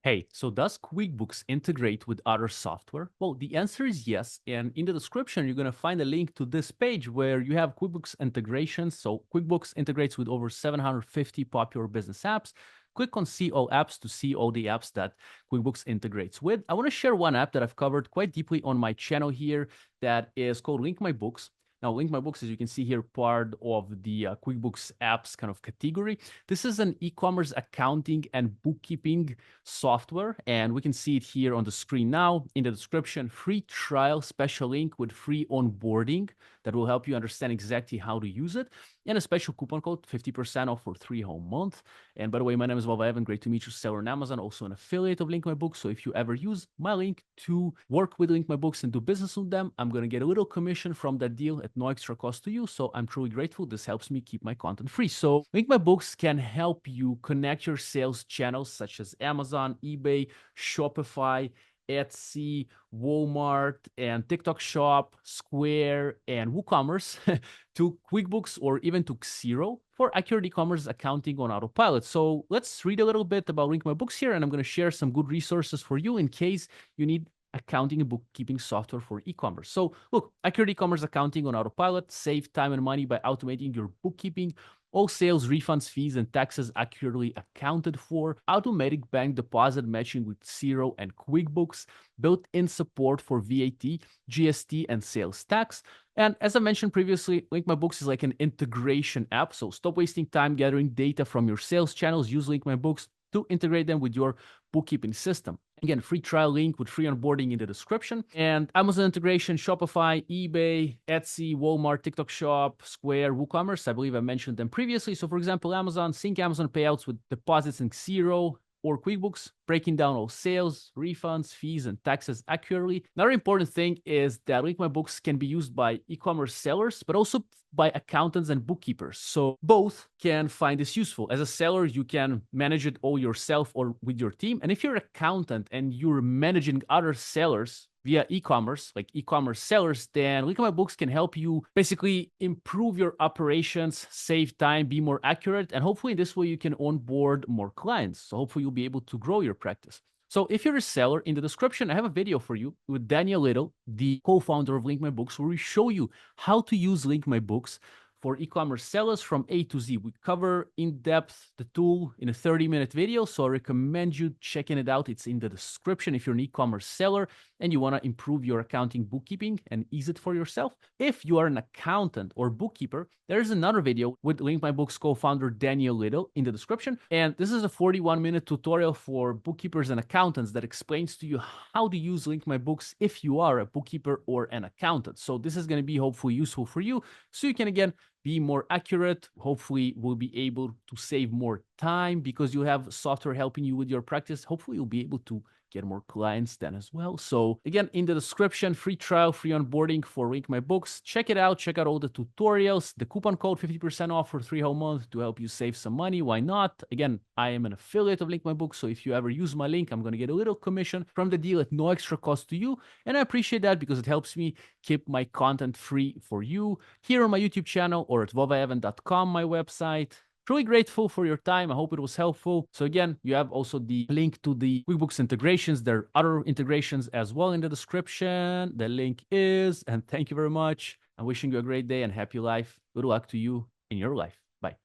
Hey, so does QuickBooks integrate with other software? Well, the answer is yes. And in the description, you're going to find a link to this page where you have QuickBooks integrations. So QuickBooks integrates with over 750 popular business apps. Click on See All Apps to see all the apps that QuickBooks integrates with. I want to share one app that I've covered quite deeply on my channel here that is called Link My Books. Now, Link My Books, as you can see here, part of the QuickBooks apps kind of category. This is an e-commerce accounting and bookkeeping software, and we can see it here on the screen now. In the description, free trial, special link with free onboarding that will help you understand exactly how to use it, and a special coupon code, 50% off for 3 whole months. And by the way, my name is Vava Evan. Great to meet you, seller on Amazon, also an affiliate of Link My Books. So if you ever use my link to work with Link My Books and do business with them, I'm going to get a little commission from that deal at no extra cost to you. So I'm truly grateful. This helps me keep my content free. So Link My Books can help you connect your sales channels such as Amazon, eBay, Shopify, Etsy, Walmart, and TikTok Shop, Square, and WooCommerce to QuickBooks or even to Xero for accurate e-commerce accounting on autopilot. So let's read a little bit about Link My Books here, and I'm going to share some good resources for you in case you need accounting and bookkeeping software for e-commerce. So look, accurate e-commerce accounting on autopilot, save time and money by automating your bookkeeping, all sales, refunds, fees, and taxes accurately accounted for, automatic bank deposit matching with Xero and QuickBooks, built-in support for VAT, GST, and sales tax. And as I mentioned previously, Link My Books is like an integration app. So stop wasting time gathering data from your sales channels. Use Link My Books to integrate them with your bookkeeping system. Again, free trial link with free onboarding in the description. And Amazon integration, Shopify, eBay, Etsy, Walmart, TikTok Shop, Square, WooCommerce. I believe I mentioned them previously. So for example, Amazon, sync Amazon payouts with deposits in Xero or QuickBooks, breaking down all sales, refunds, fees, and taxes accurately. Another important thing is that Link My Books can be used by e-commerce sellers, but also by accountants and bookkeepers. So both can find this useful. As a seller, you can manage it all yourself or with your team. And if you're an accountant and you're managing other sellers via e-commerce, like e-commerce sellers, then Link My Books can help you basically improve your operations, save time, be more accurate, and hopefully this way you can onboard more clients. So hopefully you'll be able to grow your practice. So if you're a seller, in the description, I have a video for you with Daniel Little, the co-founder of Link My Books, where we show you how to use Link My Books for e-commerce sellers from A to Z. We cover in depth the tool in a 30-minute video, so I recommend you checking it out. It's in the description if you're an e-commerce seller and you want to improve your accounting bookkeeping and ease it for yourself. If you are an accountant or bookkeeper, there's another video with Link My Books co-founder Daniel Little in the description. And this is a 41-minute tutorial for bookkeepers and accountants that explains to you how to use Link My Books if you are a bookkeeper or an accountant. So this is going to be hopefully useful for you so you can, again, be more accurate. Hopefully we'll be able to save more time because you have software helping you with your practice. Hopefully you'll be able to get more clients then as well. So again, in the description, free trial, free onboarding for Link My Books. Check it out. Check out all the tutorials. The coupon code 50% off for 3 whole months to help you save some money. Why not? Again, I am an affiliate of Link My Books. So if you ever use my link, I'm going to get a little commission from the deal at no extra cost to you. And I appreciate that because it helps me keep my content free for you here on my YouTube channel or at vavaevan.com, my website. Truly grateful for your time. I hope it was helpful. So again, you have also the link to the QuickBooks integrations. There are other integrations as well in the description. The link is, and thank you very much. I'm wishing you a great day and happy life. Good luck to you in your life. Bye.